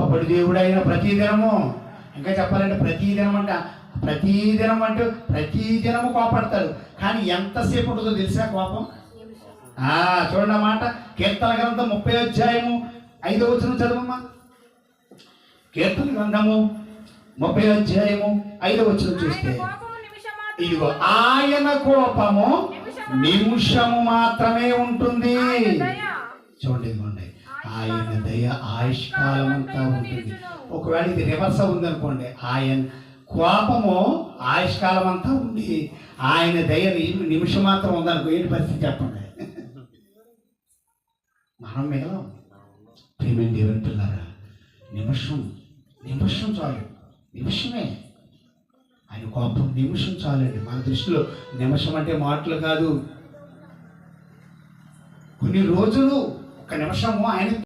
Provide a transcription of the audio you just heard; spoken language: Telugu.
అప్పుడు దేవుడైన ప్రతిదినము, ఇంకా చెప్పాలంటే ప్రతిదినం అంటే ప్రతిదినము కోపడతాడు. కానీ ఎంతసేపు ఉంటుందో తెలిసిన కోపం? చూడండి ఆ మాట, కీర్తన గ్రంథం 30 చదువమ్మా. కీర్తన గ్రంథము 30 చూస్తే, ఇదిగో ఆయన కోపము నిమిషము మాత్రమే ఉంటుంది. చూడండి, ఇదిగోండి, ఆయన దయ ఆయుష్కాలం అంతా ఉంటుంది. ఒకవేళ ఇది రివర్స్ ఉందనుకోండి, ఆయన కోపము ఆయుష్కాలం అంతా ఉంది, ఆయన దయ నిమిషం మాత్రం ఉందనుకో, ఏంటి పరిస్థితి చెప్పండి? మనం మిగలం. ప్రేమ దేవుని పిల్లారా, నిమిషం చాలు, నిమిషమే. ఆయన కోపం నిమిషం చాలండి. మన దృష్టిలో నిమిషం అంటే మాటలు కాదు, కొన్ని రోజులు, ఒక నిమిషము ఆయన